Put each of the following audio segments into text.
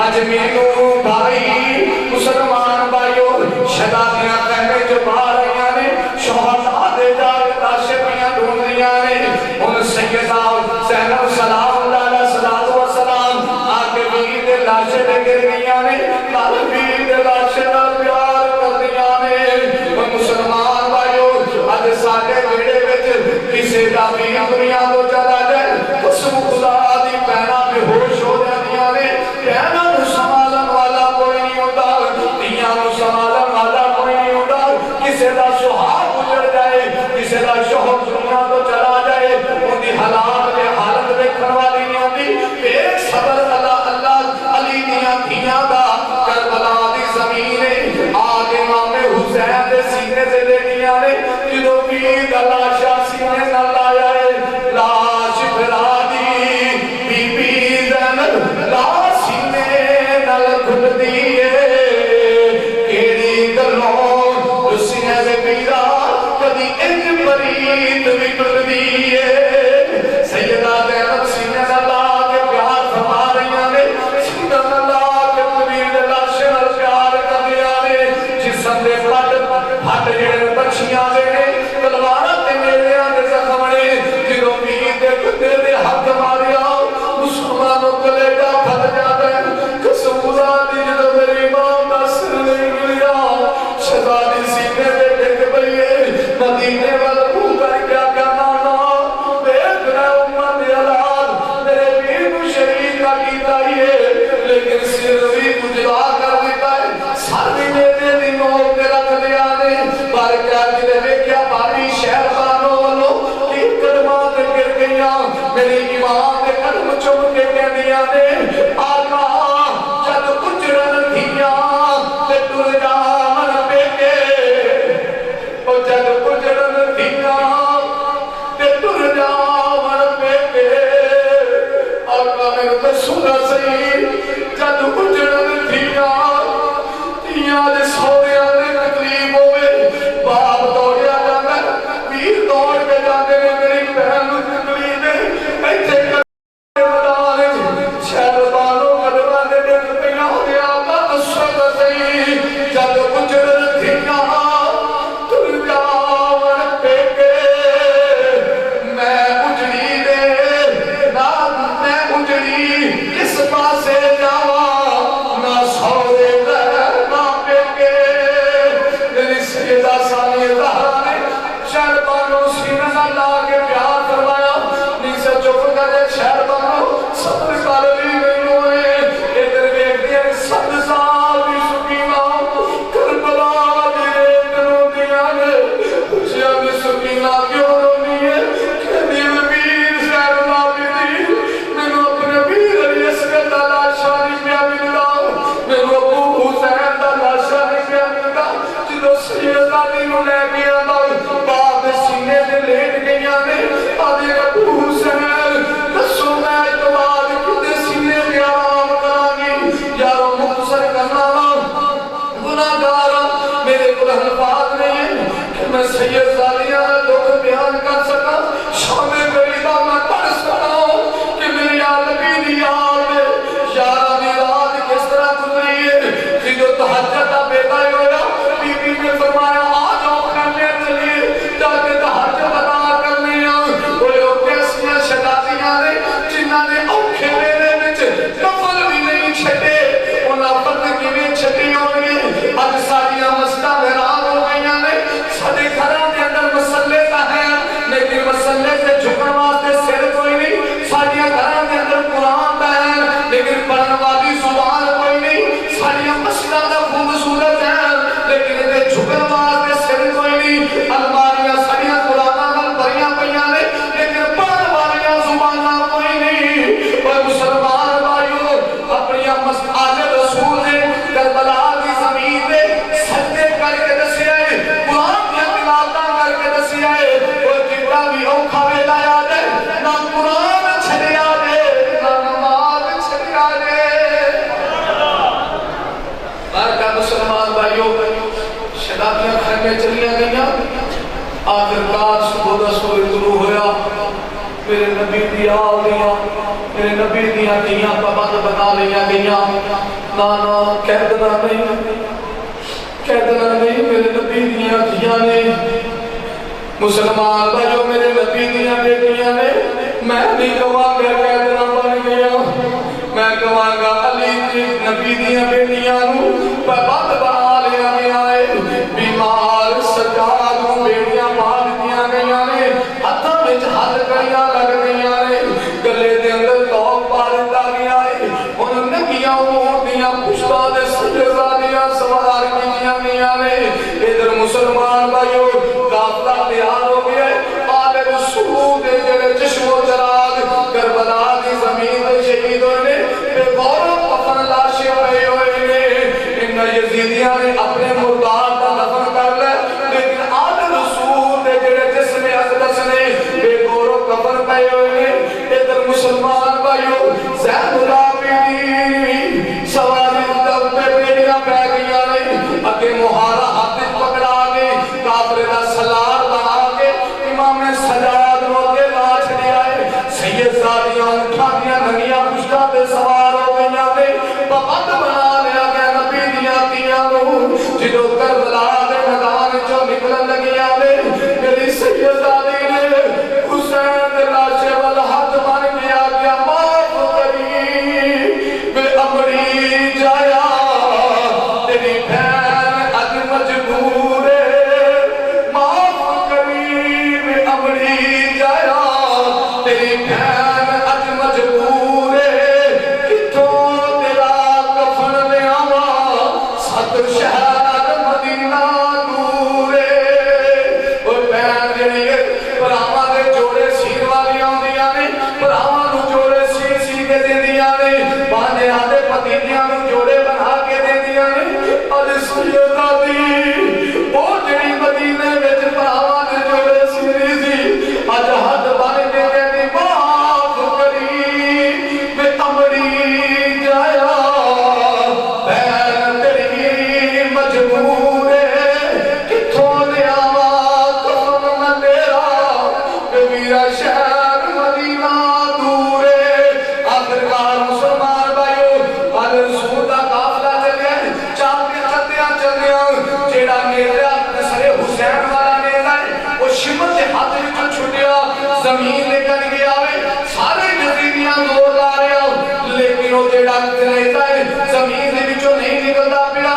اج مینوں بھائی مسلمان بھائیو شہزادیاں خیمے جو باہر آئیاں نے شہداء دے جائے لاشیں پیاں ڈھونڈیاں نے ان سیدہ زینب سلام اللہ علیہ السلام آگے بھی دے لاشیں دے گر گئیاں نے کل بھی دے لاشیں دا پیار کر دیاں نے مسلمان بھائیو اج ساڈے بیڑے وچ کسے دا بھی دنیا تو چلا جائے قسم خدا دی بہنا بے ہوش ہو جاندیاں نے بہنا نو سنبھالن والا کوئی نہیں ہوندا دھیاں نو سنبھالن والا کوئی نہیں ہوندا کسے دا سہاگ گزر جائے کسے دا شوہر دنیا تو چلا جائے اون دی حالات دے حالت دیکھن والی نہیں ہوندی ایک صبر اللہ علی دیاں دھیاں دا کربلا دی زمین آگ امام حسین دے سینے تے لے گیاں نے جدوں پیر دا لاشا سینے نال آیا ہے لاش پھرا دی بی بی زینب لاش سینے نال کھل دیئے کیڑی گلوں سینے دے پیرا کدی انج پریت وکڑ دیئے سیدہ زینب سینے نال آ کے پیار فرما رہیاں نے سیدہ نال آ کے پیر دے لاشے نال پیار کر دیا نے جسم دے پھٹ جڑے بچیاں دے تلواراں تے میلیاں دے زخم نے جدوں پیر دے کتے دے ہاتھ ماریا مسلمانوں کلیجہ پھٹ جاتا ہے قسم خدا دی جدوں میری ماں دا سر نہیں گریا شہزادی سینے دے ڈگ پئیے مدینے وال منہ کر کیا کہنا نا دیکھ رہے امت اولاد میرے پیر کو شہید کا کیتا ہی ہے لیکن سر بھی گجرا کر دیتا ہے سر بھی میرے دنوں پہ رکھ دیا نے بار کیا دلے میں کیا باری شہر بانوں والوں کی قدمات گر گئیاں میری ایمان دے قدم چم کے کہنیاں نے آقا جد کچرن دھیاں تے ٹر جا من پہ کے او جد کچرن دھیاں تے ٹر جا من پہ کے آقا میرے تو سنا سہی جد کچرن دھیاں دھیاں دے سوریاں دے تکلیف ہوئے باپ دوڑیا جانا پیر دوڑ کے جانے میں میری بہن کو تکلیف ہے ایتھے کرنے مدارے شہربانوں قدمہ دے دل پہنا دیا کا دسوہ سہی جد کچرن دھیاں تر جاون پہ کے میں اجڑی دے نا میں اجڑی کس پاسے جاواں نہ سورے رہنا پہ کے میری سیدہ ثانی زہرا نے شہربانوں سینہ نہ لا کے پیار فرمایا نیسے چپ کرے شہربانوں صبر کر لی نہیں ہوئے ادھر دیکھ دیا 7 سال بھی سکینہ کربلا دی ریت رو دیا نے پوچھیا بھی سکینہ کیوں رونی ہے کہ دل پیر زینب عابدی مینوں اپنے پیر علی اصغر دا لاشا نہیں پیا ملدا مینوں ابو حسین دا لاشا نہیں پیا ملدا جدوں سیدہ نوں لے کے آندا باپ سینے تے لیٹ گئیاں نے آدھے ابو حسین دسو میں اعتماد کتے سینے تے آرام کراں گی یارو مختصر کرنا گناہگار میرے کو الفاظ نہیں ہے کہ میں سید زالیہ میں دکھ بیان کر سکا شام غریبہ میں پڑھ سکا کہ میری عالمی دی یاد یارہ دی رات کس طرح گزری ہے کہ جو تحجد بیدہ ہویا بی بی نے فرمایا آ جاؤ کرنے چلیے جاکے تحجد ادا کرنے وہ لوگ کیسیاں شہزادیاں نے جنہاں نے اوکھے میرے وچ نفل بھی نہیں چھٹے انہاں فرد کی بھی چھٹی ہوئی اج ساریاں مسجداں حیران ہو گئیاں نے سارے گھراں دے اندر مسلے کا ہے لیکن مسلے سے جھکن واسطے سر کوئی نہیں ساریاں گھراں دے اندر قرآن دا ہے لیکن پڑھن والی زبان کوئی نہیں ساریاں مسجداں دا خوبصورت ہے لیکن تے جھکن واسطے سر کوئی نہیں الماریاں ساریاں قرآن نال بھریاں پیاں نے لیکن پڑھن والیاں زباناں کوئی نہیں اور مسلمان بھائیو اپنی آل رسول نے کربلا کی زمین دے سجدے کر کے دسیا ہے قرآن کی تلاوتاں کر کے دسیا ہے وہ جتنا بھی اوکھا ویلا یاد ہے نہ قرآن چھڑیا دے نہ نماز چھڑیا دے بارکہ مسلمان بھائیو شہزادیاں خیمے چلیاں گئیاں آخر کار صبح 10 بجے شروع ہویا میرے نبی دی آ گیا میرے نبی دیاں دھیاں پابند بنا لیا گئیاں نا کہہ دینا نہیں میرے نبی دیاں دھیاں نے مسلمان بھائیو میرے نبی دیاں بیٹیاں نے میں نہیں کہاں گا کہہ دینا بن گیا میں کہاں گا علی دی نبی دیاں بیٹیاں نو پابند بنا لیا گیا ہے بیمار سجاد نو بیٹیاں مار دیاں گئیاں نے ہتھاں وچ ہتھ کڑیاں لگ گئیاں نے گلے دے اندر توپ پا دتا گیا ہے ہن ننگیاں اونٹ دیاں پشتاں دے سجدہ سوار کیتیاں گئیاں نے ادھر مسلمان بھائیو قافلہ تیار ہو گیا ہے آل رسول دے جڑے چشم و چراغ کربلا دی زمین تے شہید ہوئے نے بے غور و کفن لاشیں پئے ہوئے نے ان یزیدیاں نے اپنے مردار دا دفن کر لے لیکن آل رسول دے جڑے جسم اقدس نے بے غور و کفن پئے ہوئے نے ادھر مسلمان بھائیو زین العابدین سواری دب پہ بیڑیاں پہ گئیاں نے اگے مہارا ہاتھ پکڑا کے کافر دا سلار بنا کے امام سجاد نو کے لاش دیا ہے سید زادیاں اٹھانیاں ننگیاں پشتاں تے سوار ہو گئیاں نے پابند بنا لیا گیا نبی دیاں دھیاں نو جدو کربلا دے میدان چوں نکلن لگیاں نے میری سید زادی نے حسین دے لاشے وال ہاتھ بن گیا کیا معاف کری بے امری جایا تیری بہن اج مجبور ہے معاف کری بے امری جایا تیری بہن اج مجبور ہے کتوں تیرا کفن لے آواں ست شہر مدینہ دور ہے وہ بہن جڑی ہے بھراواں دے جوڑے سین والی آندیاں نے بھراواں نو جوڑے سی کے دیندیاں نے بانجیاں دے پتیلیاں نو جوڑے بنا کے دیندیاں نے اج سیدہ دی او جڑی مدینے وچ بھراواں دے جوڑے سینی سی اج ہاتھ بن کے کہندی معاف کری بے امری جایا بہن تیری مجبور ہے کتھوں لے آواں کفن میں تیرا بے میرا شہر مدینہ دور ہے آخرکار مسلمان بھائیو آل رسول دا قافلہ چلیا چاہتے چلیا جیڑا نیزہ سرے حسین والا نیزہ ہے وہ شمر سے ہاتھ وچوں چھٹیا زمین لے کر گیا ہے سارے یزیدیاں زور لا رہے ہو لیکن وہ جیڑا نیزہ ہے زمین دے وچوں نہیں نکلدا پیا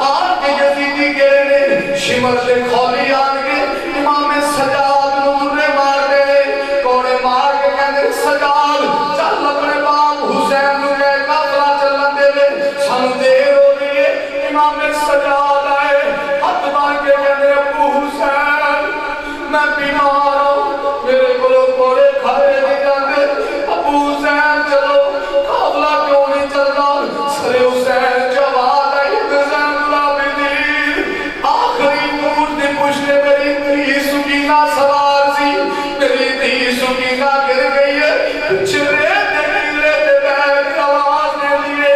آن کے یزیدی گئے نے شمر سے کھولی آن کے امام سجاد نورے مار دے کوڑے مار کے کہنے سجاد چل اپنے باپ حسین نو گئے قافلہ چلن دے وے سانو دیر ہو رہی ہے امام سجاد آئے ہاتھ مار کے کہنے ابو حسین میں بیمار ہوں میرے کو کوڑے کھائے نہیں جاندے ابو حسین چلو قافلہ کیوں نہیں چلتا سر حسین جواب ہے زین العابدین آخری نور دی پشتے میری دھی سکینہ سوار سی میری دھی سکینہ گر گئی ہے چرے دے بیٹھ آواز دے لیے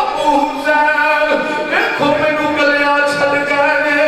ابو حسین دیکھو مینوں گلیاں چھڈ گئے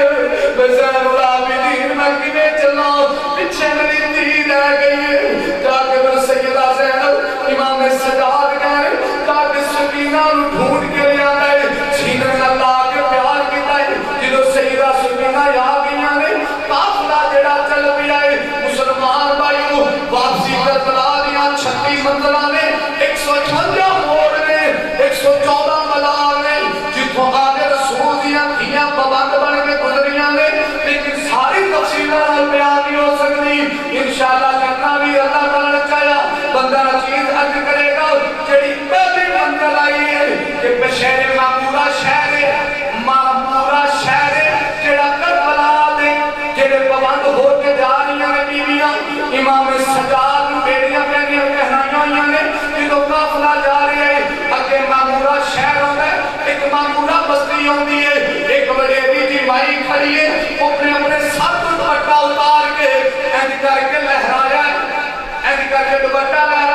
میں زین العابدین میں کنے چلا پیچھے میری دھی رہ گئی ہے جا کے میں سیدہ زینب امام سجاد گئے جا کے سکینہ نو ڈھونڈ کے لیا گئے سینے میں اللہ کے پیار کیتا ہے جدو سیدہ سکینہ یا گئیاں نے قافلہ جڑا چل پیا ہے مسلمان بھائیو واپسی کربلا دیاں 36 منزلاں نے 158 موڑ نے 114 ملال نے جتھوں آل رسول دیاں دھیاں پابند بن کے گزریاں نے لیکن ساری تفصیلاں نال بیان نہیں ہو سکتی انشاءاللہ جتنا بھی اللہ تعالی چاہیا بندہ چیز عرض کرے گا جڑی پہلی منزل آئی ہے کہ بشہر معمورہ شہر جڑا کربلا دے جڑے پابند ہو کے جا رہی ہیں بیویاں امام سجاد بیڑیاں پہنیاں پہنائیاں ہوئی نے جدو قافلہ جا رہے ہیں اگے معمورہ شہر ہوتا ہے ایک معمورہ بستی ہوتی ہے ایک بڑے جی مائی کھڑی ہے اپنے سر کو دوپٹہ اتار کے اینج کر کے لہرایا ہے اینج کر کے دوپٹہ لہرایا